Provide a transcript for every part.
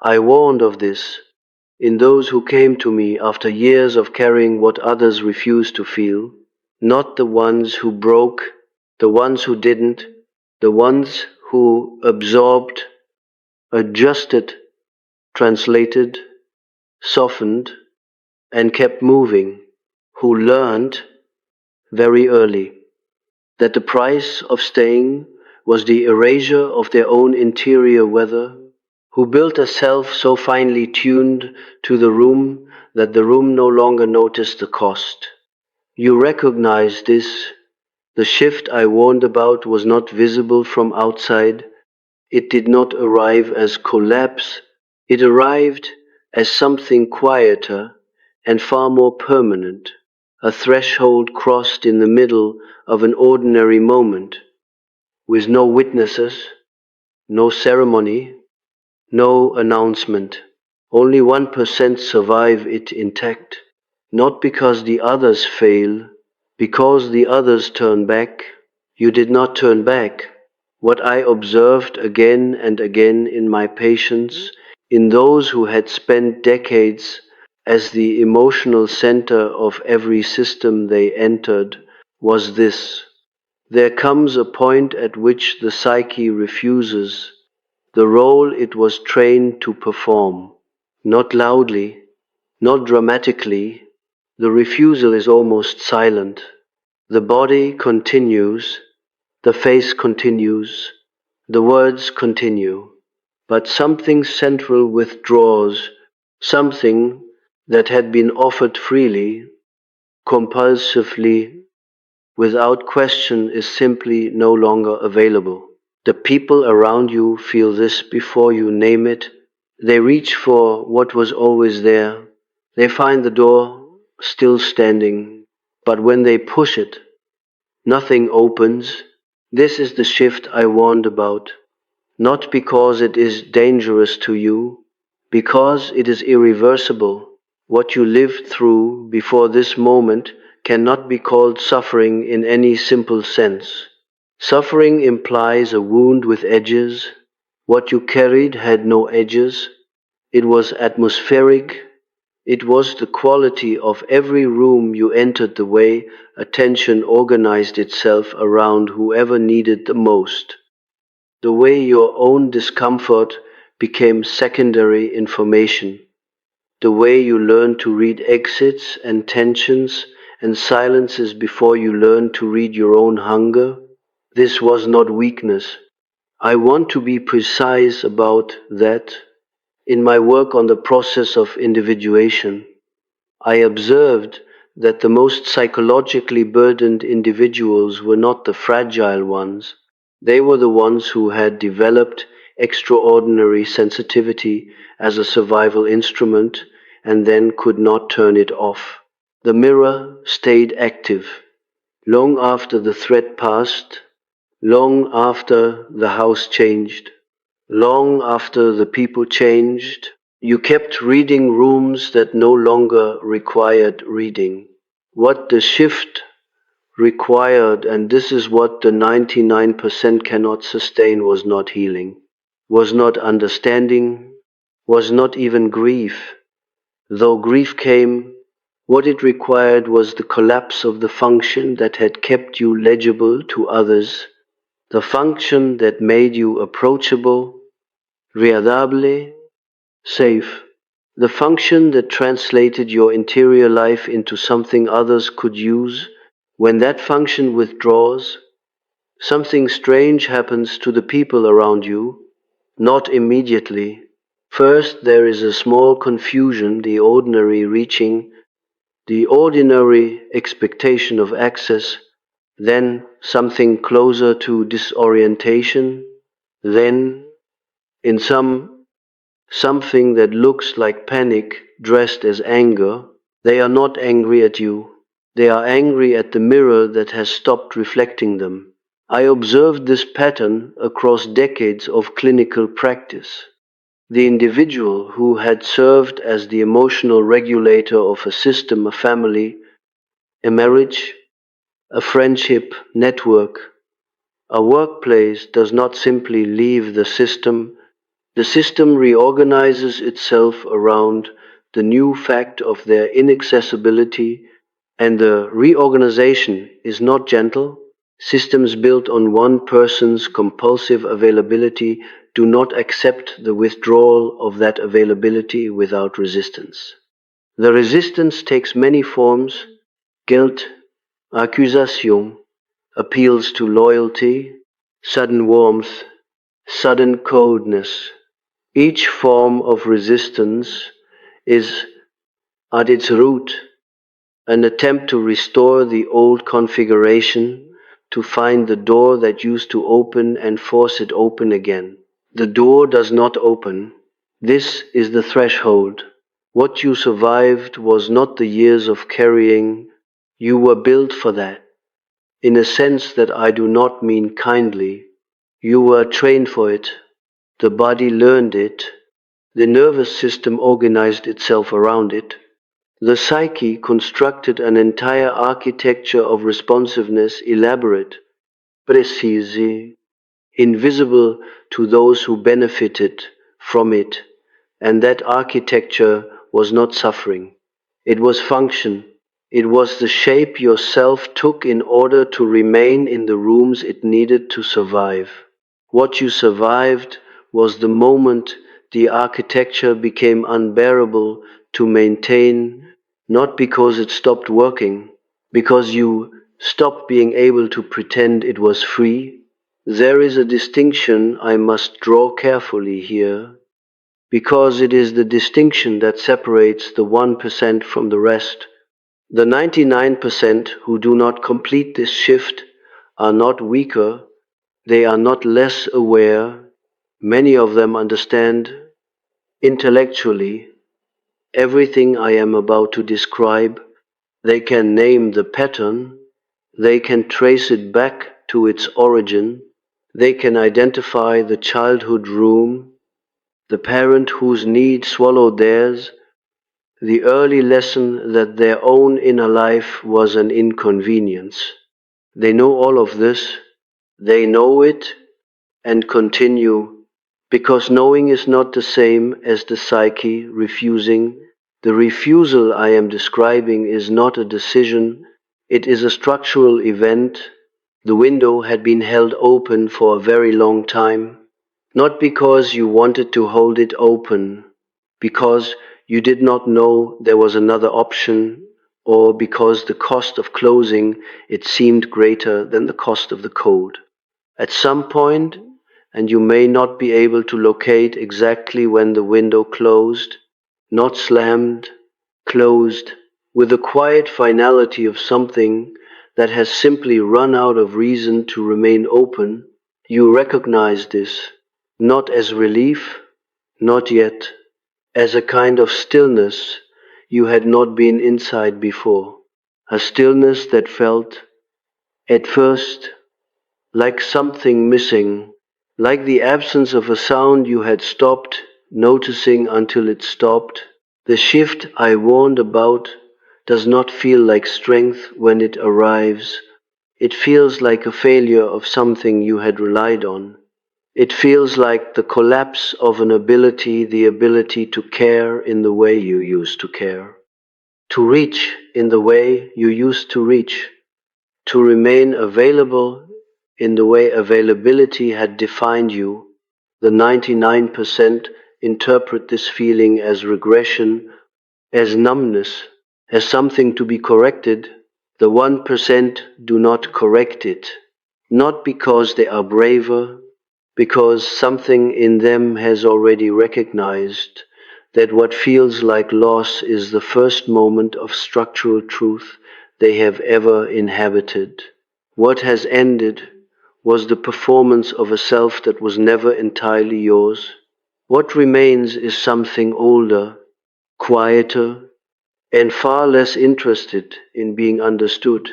I warned of this in those who came to me after years of carrying what others refused to feel, not the ones who broke, the ones who didn't, the ones who absorbed, adjusted, translated, softened, and kept moving, who learned very early that the price of staying was the erasure of their own interior weather, who built a self so finely tuned to the room that the room no longer noticed the cost. You recognize this. The shift I warned about was not visible from outside. It did not arrive as collapse. It arrived as something quieter and far more permanent, a threshold crossed in the middle of an ordinary moment, with no witnesses, no ceremony, no announcement. Only 1% survive it intact, not because the others fail, because the others turn back. You did not turn back. What I observed again and again in my patients, in those who had spent decades as the emotional center of every system they entered, was this. There comes a point at which the psyche refuses the role it was trained to perform. Not loudly, not dramatically. The refusal is almost silent. The body continues, the face continues, the words continue. But something central withdraws, something that had been offered freely, compulsively, without question is simply no longer available. The people around you feel this before you name it. They reach for what was always there. They find the door still standing. But when they push it, nothing opens. This is the shift I warned about. Not because it is dangerous to you, because it is irreversible. What you lived through before this moment cannot be called suffering in any simple sense. Suffering implies a wound with edges. What you carried had no edges. It was atmospheric. It was the quality of every room you entered, the way attention organized itself around whoever needed the most, the way your own discomfort became secondary information, the way you learned to read exits and tensions and silences before you learned to read your own hunger. This was not weakness. I want to be precise about that. In my work on the process of individuation, I observed that the most psychologically burdened individuals were not the fragile ones. They were the ones who had developed extraordinary sensitivity as a survival instrument and then could not turn it off. The mirror stayed active long after the threat passed, long after the house changed, long after the people changed. You kept reading rooms that no longer required reading. What the shift required, and this is what the 99% cannot sustain, was not healing, was not understanding, was not even grief. Though grief came, what it required was the collapse of the function that had kept you legible to others, the function that made you approachable, readable, safe, the function that translated your interior life into something others could use. When that function withdraws, something strange happens to the people around you, not immediately. First, there is a small confusion, the ordinary expectation of access, then something closer to disorientation, then, in something that looks like panic dressed as anger. They are not angry at you. They are angry at the mirror that has stopped reflecting them. I observed this pattern across decades of clinical practice. The individual who had served as the emotional regulator of a system, a family, a marriage, a friendship network, a workplace does not simply leave the system, The system reorganizes itself around the new fact of their inaccessibility, and the reorganization is not gentle. Systems built on one person's compulsive availability do not accept the withdrawal of that availability without resistance. The resistance takes many forms: guilt, accusation, appeals to loyalty, sudden warmth, sudden coldness. Each form of resistance is, at its root, an attempt to restore the old configuration, to find the door that used to open and force it open again. The door does not open. This is the threshold. What you survived was not the years of carrying. You were built for that. In a sense that I do not mean kindly. You were trained for it. The body learned it. The nervous system organized itself around it. The psyche constructed an entire architecture of responsiveness, elaborate, precise, invisible to those who benefited from it, and that architecture was not suffering. It was function. It was the shape yourself took in order to remain in the rooms it needed to survive. What you survived was the moment the architecture became unbearable to maintain, not because it stopped working, because you stopped being able to pretend it was free. There is a distinction I must draw carefully here, because it is the distinction that separates the 1% from the rest. The 99% who do not complete this shift are not weaker, they are not less aware. Many of them understand intellectually everything I am about to describe. They can name the pattern, they can trace it back to its origin, they can identify the childhood room, the parent whose need swallowed theirs, the early lesson that their own inner life was an inconvenience. They know all of this, they know it and continue, because knowing is not the same as the psyche refusing. The refusal I am describing is not a decision, it is a structural event. The window had been held open for a very long time, not because you wanted to hold it open, because you did not know there was another option, or because the cost of closing it seemed greater than the cost of the cold. At some point, and you may not be able to locate exactly when the window closed, not slammed, closed, with the quiet finality of something that has simply run out of reason to remain open, you recognize this, not as relief, not yet, as a kind of stillness you had not been inside before, a stillness that felt, at first, like something missing, like the absence of a sound you had stopped noticing until it stopped. The shift I warned about does not feel like strength when it arrives. It feels like a failure of something you had relied on. It feels like the collapse of an ability, the ability to care in the way you used to care, to reach in the way you used to reach, to remain available in the way availability had defined you. The 99% interpret this feeling as regression, as numbness, as something to be corrected. The 1% do not correct it, not because they are braver, because something in them has already recognized that what feels like loss is the first moment of structural truth they have ever inhabited. What has ended was the performance of a self that was never entirely yours. What remains is something older, quieter, and far less interested in being understood.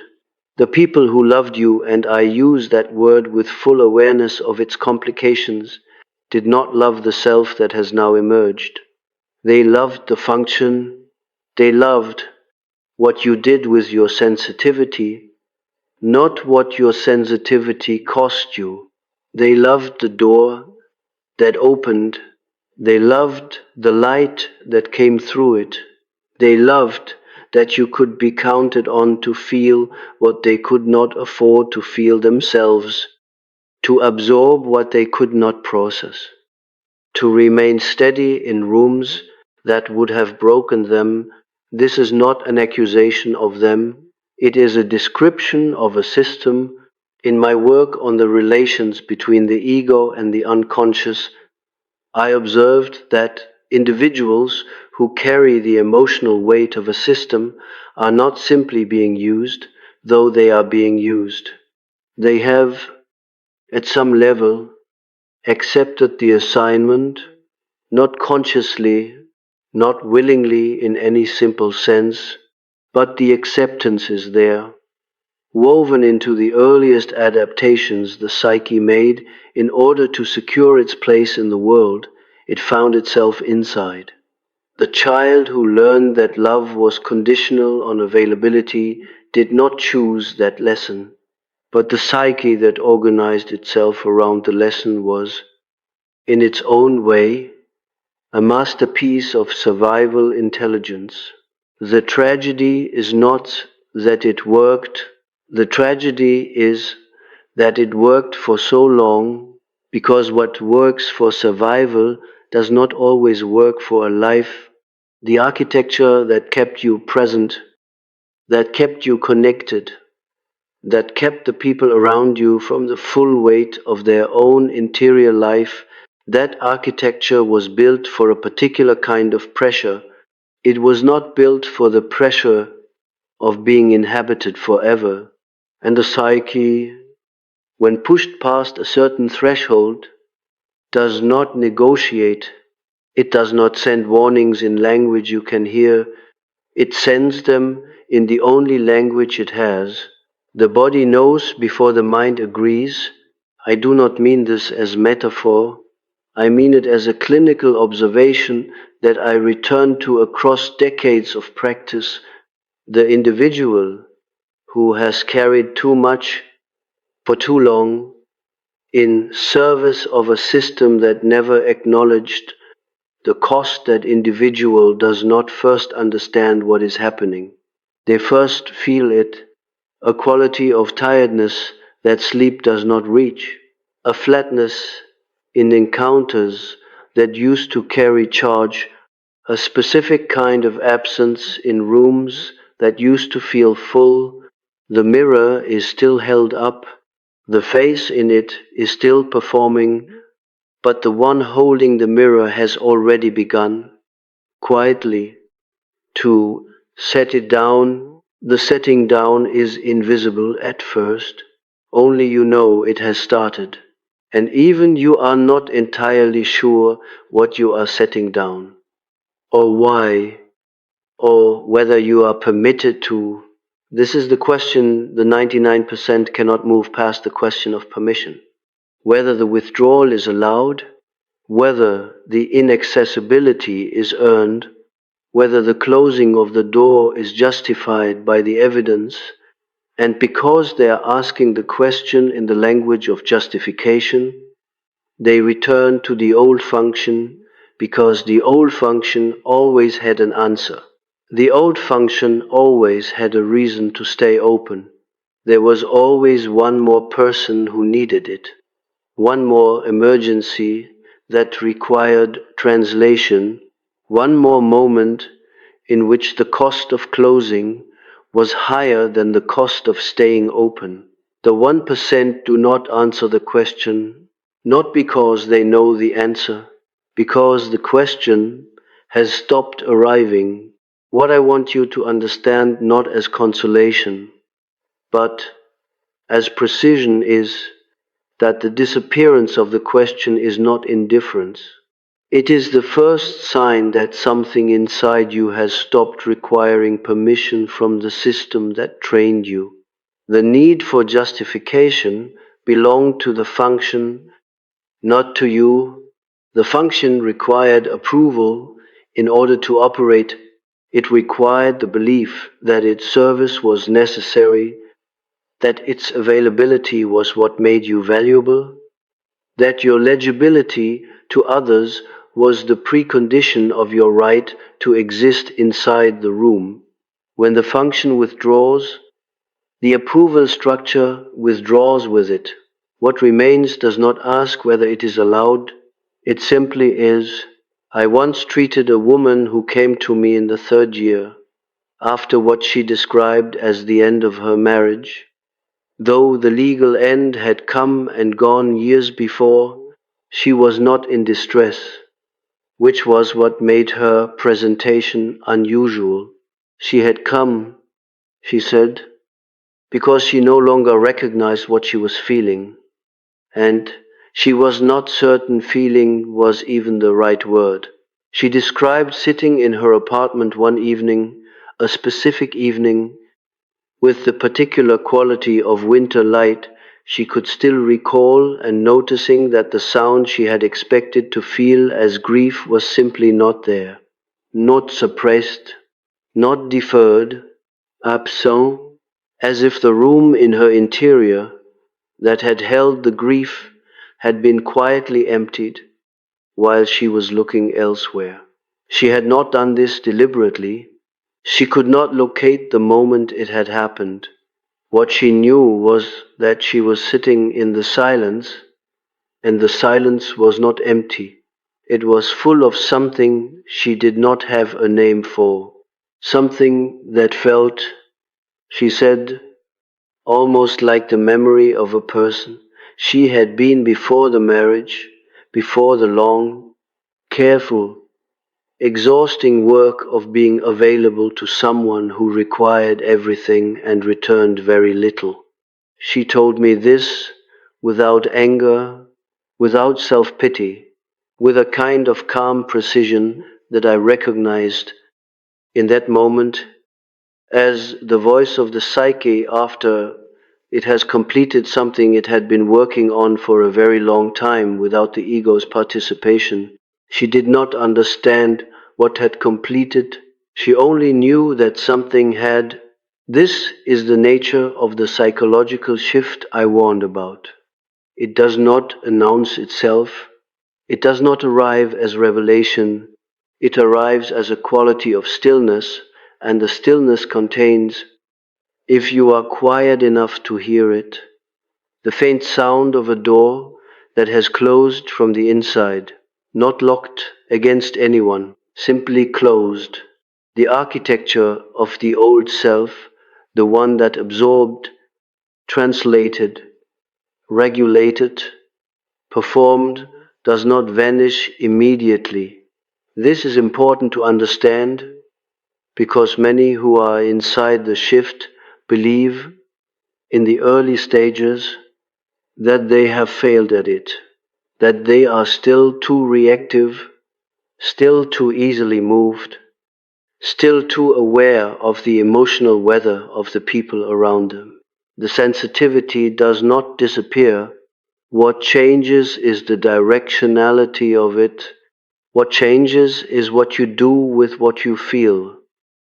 The people who loved you, and I use that word with full awareness of its complications, did not love the self that has now emerged. They loved the function, they loved what you did with your sensitivity, not what your sensitivity cost you. They loved the door that opened, They loved the light that came through it. They loved that you could be counted on to feel what they could not afford to feel themselves, to absorb what they could not process, to remain steady in rooms that would have broken them. This is not an accusation of them, it is a description of a system. In my work on the relations between the ego and the unconscious, I observed that individuals who carry the emotional weight of a system are not simply being used, though they are being used. They have, at some level, accepted the assignment, not consciously, not willingly in any simple sense, but the acceptance is there, woven into the earliest adaptations the psyche made in order to secure its place in the world it found itself inside. The child who learned that love was conditional on availability did not choose that lesson, but the psyche that organized itself around the lesson was, in its own way, a masterpiece of survival intelligence. The tragedy is not that it worked, the tragedy is that it worked for so long, because what works for survival does not always work for a life. The architecture that kept you present, that kept you connected, that kept the people around you from the full weight of their own interior life, that architecture was built for a particular kind of pressure. It was not built for the pressure of being inhabited forever. And the psyche, when pushed past a certain threshold, does not negotiate. It does not send warnings in language you can hear. It sends them in the only language it has. The body knows before the mind agrees. I do not mean this as metaphor. I mean it as a clinical observation that I return to across decades of practice. The individual who has carried too much for too long in service of a system that never acknowledged the cost. That individual does not first understand what is happening. They first feel it, a quality of tiredness that sleep does not reach, a flatness in encounters that used to carry charge, a specific kind of absence in rooms that used to feel full. The mirror is still held up, the face in it is still performing, but the one holding the mirror has already begun, quietly, to set it down. The setting down is invisible at first, only you know it has started, and even you are not entirely sure what you are setting down, or why, or whether you are permitted to. This is the question. The 99% cannot move past the question of permission. Whether the withdrawal is allowed, whether the inaccessibility is earned, whether the closing of the door is justified by the evidence. And because they are asking the question in the language of justification, they return to the old function, because the old function always had an answer. The old function always had a reason to stay open. There was always one more person who needed it, one more emergency that required translation, one more moment in which the cost of closing was higher than the cost of staying open. The 1% do not answer the question, not because they know the answer, because the question has stopped arriving. What I want you to understand, not as consolation, but as precision, is that the disappearance of the question is not indifference. It is the first sign that something inside you has stopped requiring permission from the system that trained you. The need for justification belonged to the function, not to you. The function required approval in order to operate. It required the belief that its service was necessary, that its availability was what made you valuable, that your legibility to others was the precondition of your right to exist inside the room. When the function withdraws, the approval structure withdraws with it. What remains does not ask whether it is allowed, it simply is. I once treated a woman who came to me in the third year, after what she described as the end of her marriage. Though the legal end had come and gone years before, she was not in distress, which was what made her presentation unusual. She had come, she said, because she no longer recognized what she was feeling, and she was not certain feeling was even the right word. She described sitting in her apartment one evening, a specific evening, with the particular quality of winter light she could still recall, and noticing that the sound she had expected to feel as grief was simply not there, not suppressed, not deferred, absent, as if the room in her interior that had held the grief had been quietly emptied while she was looking elsewhere. She had not done this deliberately. She could not locate the moment it had happened. What she knew was that she was sitting in the silence, and the silence was not empty. It was full of something she did not have a name for, something that felt, she said, almost like the memory of a person she had been before the marriage, before the long, careful, exhausting work of being available to someone who required everything and returned very little. She told me this without anger, without self-pity, with a kind of calm precision that I recognized in that moment as the voice of the psyche after it has completed something it had been working on for a very long time without the ego's participation. She did not understand what had completed. She only knew that something had. This is the nature of the psychological shift I warned about. It does not announce itself. It does not arrive as revelation. It arrives as a quality of stillness, and the stillness contains, if you are quiet enough to hear it, the faint sound of a door that has closed from the inside, not locked against anyone, simply closed. The architecture of the old self, the one that absorbed, translated, regulated, performed, does not vanish immediately. This is important to understand because many who are inside the shift believe in the early stages that they have failed at it, that they are still too reactive, still too easily moved, still too aware of the emotional weather of the people around them. The sensitivity does not disappear. What changes is the directionality of it. What changes is what you do with what you feel.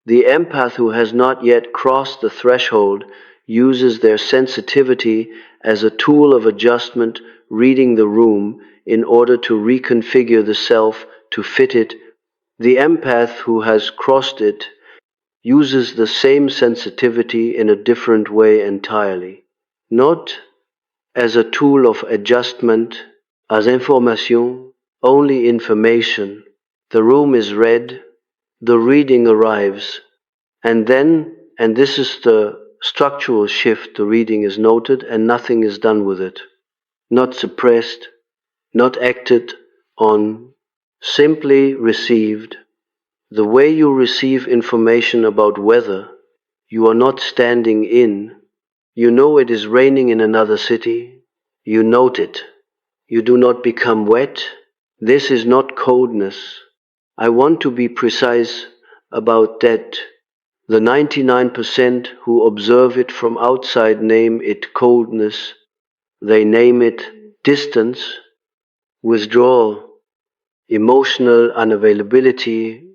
The empath who has not yet crossed the threshold uses their sensitivity as a tool of adjustment, reading the room in order to reconfigure the self to fit it. The empath who has crossed it uses the same sensitivity in a different way entirely. Not as a tool of adjustment, as information, only information. The room is read, the reading arrives, and then, and this is the structural shift, the reading is noted and nothing is done with it. Not suppressed, not acted on, simply received. The way you receive information about weather, you are not standing in. You know it is raining in another city. You note it. You do not become wet. This is not coldness. I want to be precise about that. The 99% who observe it from outside name it coldness. They name it distance, withdrawal, emotional unavailability.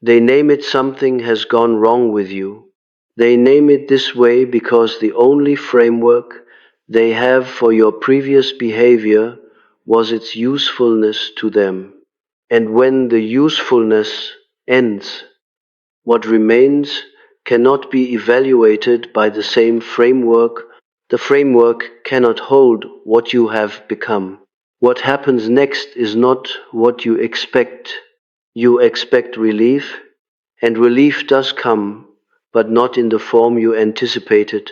They name it something has gone wrong with you. They name it this way because the only framework they have for your previous behavior was its usefulness to them. And when the usefulness ends, what remains cannot be evaluated by the same framework. The framework cannot hold what you have become. What happens next is not what you expect. You expect relief, and relief does come, but not in the form you anticipated.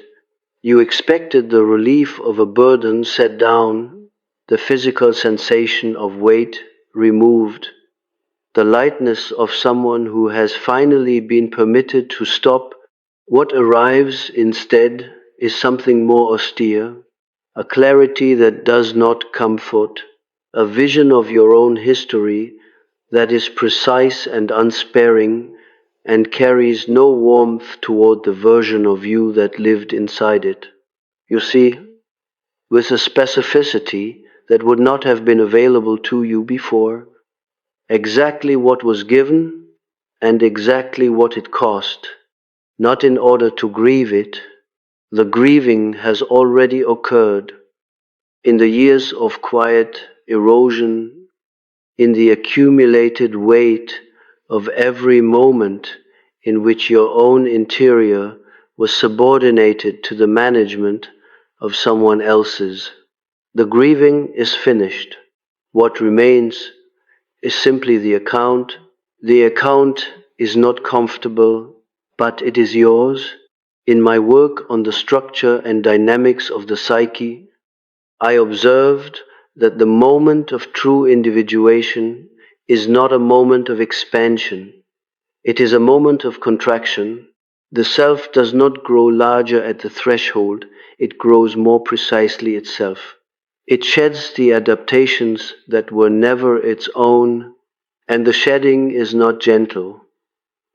You expected the relief of a burden set down, the physical sensation of weight removed, the lightness of someone who has finally been permitted to stop. What arrives instead is something more austere, a clarity that does not comfort, a vision of your own history that is precise and unsparing and carries no warmth toward the version of you that lived inside it. You see, with a specificity that would not have been available to you before, exactly what was given and exactly what it cost, not in order to grieve it. The grieving has already occurred in the years of quiet erosion, in the accumulated weight of every moment in which your own interior was subordinated to the management of someone else's. The grieving is finished. What remains is simply the account. The account is not comfortable, but it is yours. In my work on the structure and dynamics of the psyche, I observed that the moment of true individuation is not a moment of expansion. It is a moment of contraction. The self does not grow larger at the threshold, it grows more precisely itself. It sheds the adaptations that were never its own, and the shedding is not gentle,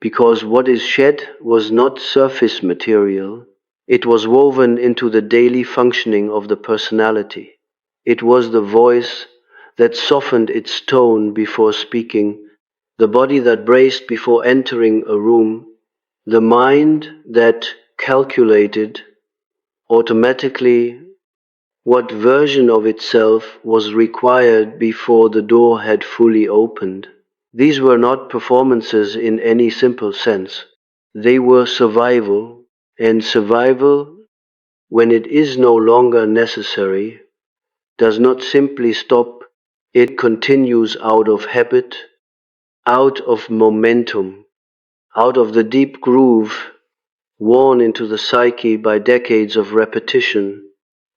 because what is shed was not surface material, it was woven into the daily functioning of the personality. It was the voice that softened its tone before speaking, the body that braced before entering a room, the mind that calculated automatically what version of itself was required before the door had fully opened. These were not performances in any simple sense. They were survival, and survival, when it is no longer necessary, does not simply stop, it continues out of habit, out of momentum, out of the deep groove worn into the psyche by decades of repetition.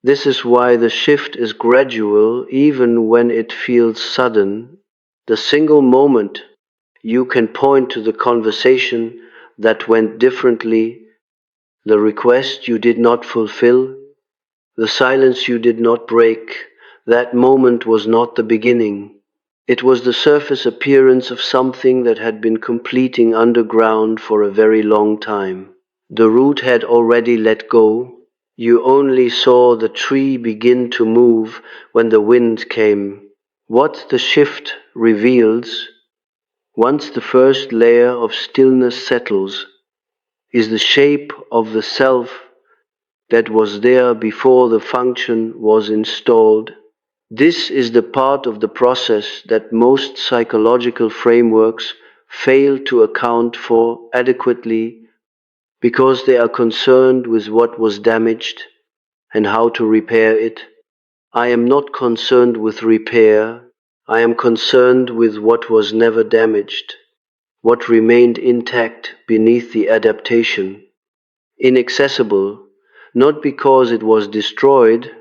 This is why the shift is gradual, even when it feels sudden. The single moment you can point to the conversation that went differently, the request you did not fulfill, the silence you did not break. That moment was not the beginning. It was the surface appearance of something that had been completing underground for a very long time. The root had already let go. You only saw the tree begin to move when the wind came. What the shift reveals, once the first layer of stillness settles, is the shape of the self that was there before the function was installed. This is the part of the process that most psychological frameworks fail to account for adequately because they are concerned with what was damaged and how to repair it. I am not concerned with repair. I am concerned with what was never damaged, what remained intact beneath the adaptation, inaccessible, not because it was destroyed,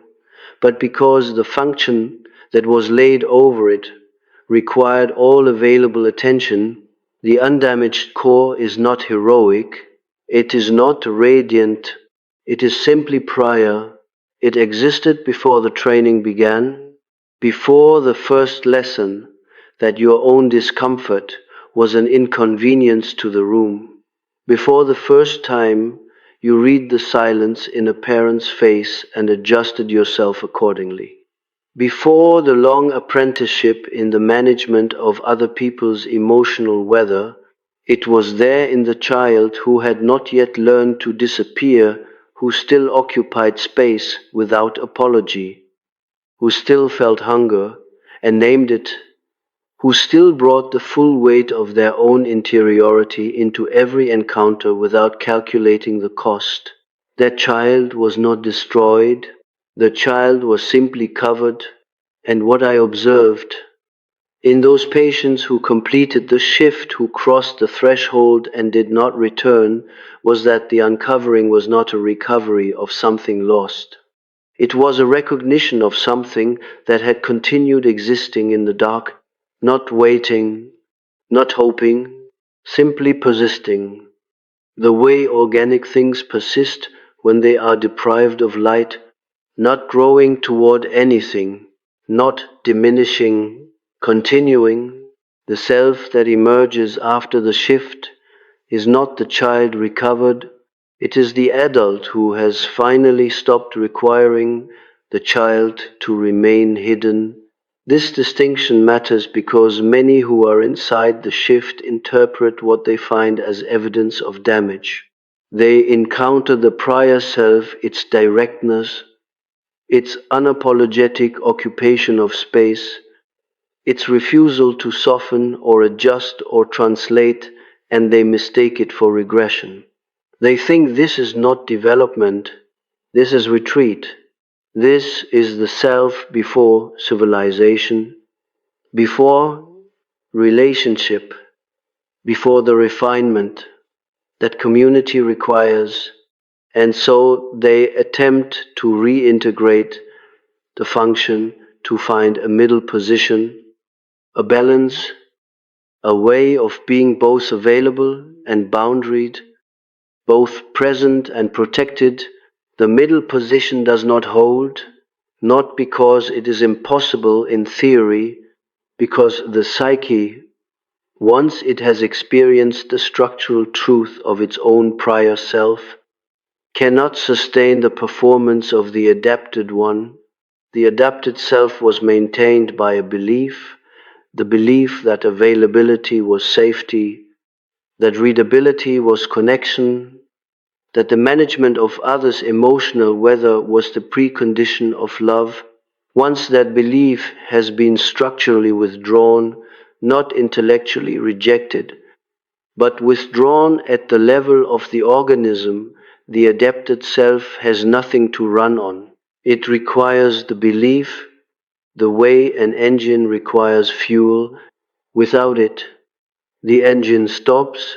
but because the function that was laid over it required all available attention. The undamaged core is not heroic, it is not radiant, it is simply prior. It existed before the training began, before the first lesson that your own discomfort was an inconvenience to the room, before the first time you read the silence in a parent's face and adjusted yourself accordingly. Before the long apprenticeship in the management of other people's emotional weather, it was there in the child who had not yet learned to disappear, who still occupied space without apology, who still felt hunger and named it who still brought the full weight of their own interiority into every encounter without calculating the cost. That child was not destroyed, the child was simply covered, and what I observed in those patients who completed the shift, who crossed the threshold and did not return, was that the uncovering was not a recovery of something lost. It was a recognition of something that had continued existing in the dark, not waiting, not hoping, simply persisting. The way organic things persist when they are deprived of light, not growing toward anything, not diminishing, continuing. The self that emerges after the shift is not the child recovered, it is the adult who has finally stopped requiring the child to remain hidden. This distinction matters because many who are inside the shift interpret what they find as evidence of damage. They encounter the prior self, its directness, its unapologetic occupation of space, its refusal to soften or adjust or translate, and they mistake it for regression. They think this is not development, this is retreat. This is the self before civilization, before relationship, before the refinement that community requires, and so they attempt to reintegrate the function to find a middle position, a balance, a way of being both available and boundaried, both present and protected. The middle position does not hold, not because it is impossible in theory, because the psyche, once it has experienced the structural truth of its own prior self, cannot sustain the performance of the adapted one. The adapted self was maintained by a belief, the belief that availability was safety, that readability was connection, that the management of others' emotional weather was the precondition of love. Once that belief has been structurally withdrawn, not intellectually rejected, but withdrawn at the level of the organism, the adapted self has nothing to run on. It requires the belief, the way an engine requires fuel. Without it, the engine stops.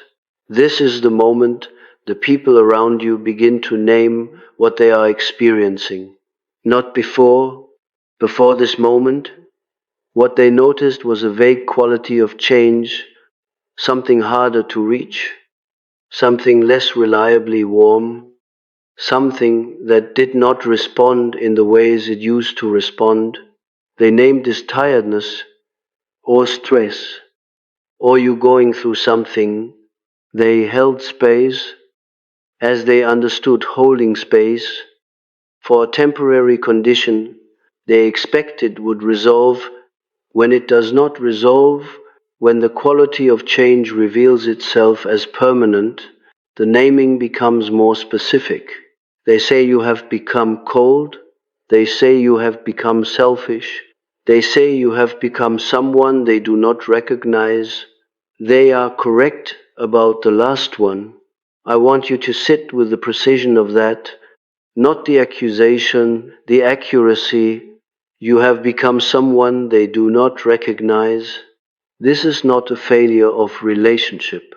This is the moment the people around you begin to name what they are experiencing. Not before. Before this moment, what they noticed was a vague quality of change, something harder to reach, something less reliably warm, something that did not respond in the ways it used to respond. They named this tiredness or stress, or you going through something. They held space as they understood holding space for a temporary condition they expected would resolve. When it does not resolve, when the quality of change reveals itself as permanent, the naming becomes more specific. They say you have become cold. They say you have become selfish. They say you have become someone they do not recognize. They are correct about the last one. I want you to sit with the precision of that, not the accusation, the accuracy. You have become someone they do not recognize. This is not a failure of relationship.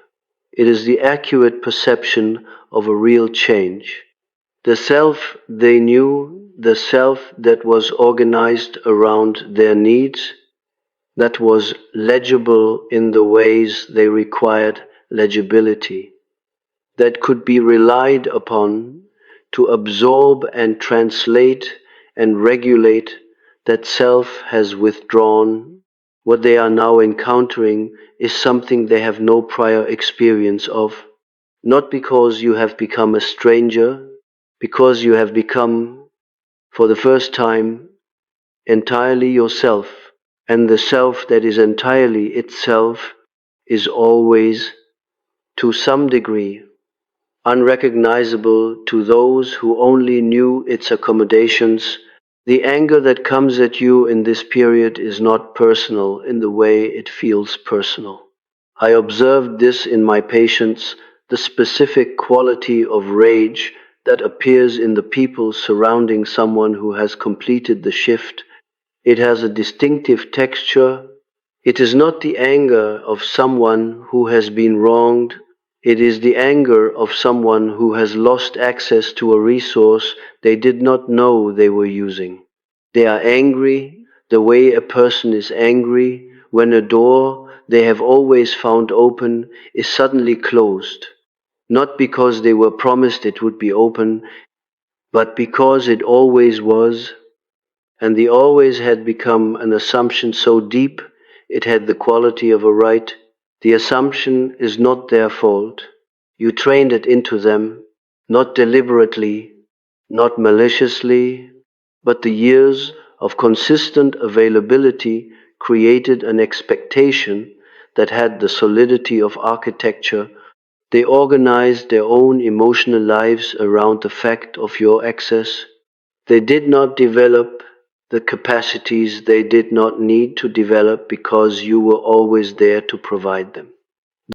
It is the accurate perception of a real change. The self they knew, the self that was organized around their needs, that was legible in the ways they required legibility, that could be relied upon to absorb and translate and regulate. That self has withdrawn. What they are now encountering is something they have no prior experience of, not because you have become a stranger, because you have become, for the first time, entirely yourself, and the self that is entirely itself is always, to some degree, unrecognizable to those who only knew its accommodations The anger that comes at you in this period is not personal in the way it feels personal. I observed this in my patients, the specific quality of rage that appears in the people surrounding someone who has completed the shift. It has a distinctive texture. It is not the anger of someone who has been wronged. It is the anger of someone who has lost access to a resource they did not know they were using. They are angry the way a person is angry when a door they have always found open is suddenly closed, not because they were promised it would be open, but because it always was, and the always had become an assumption so deep it had the quality of a right. The assumption is not their fault. You trained it into them, not deliberately, not maliciously, but the years of consistent availability created an expectation that had the solidity of architecture. They organized their own emotional lives around the fact of your access. They did not develop the capacities they did not need to develop because you were always there to provide them.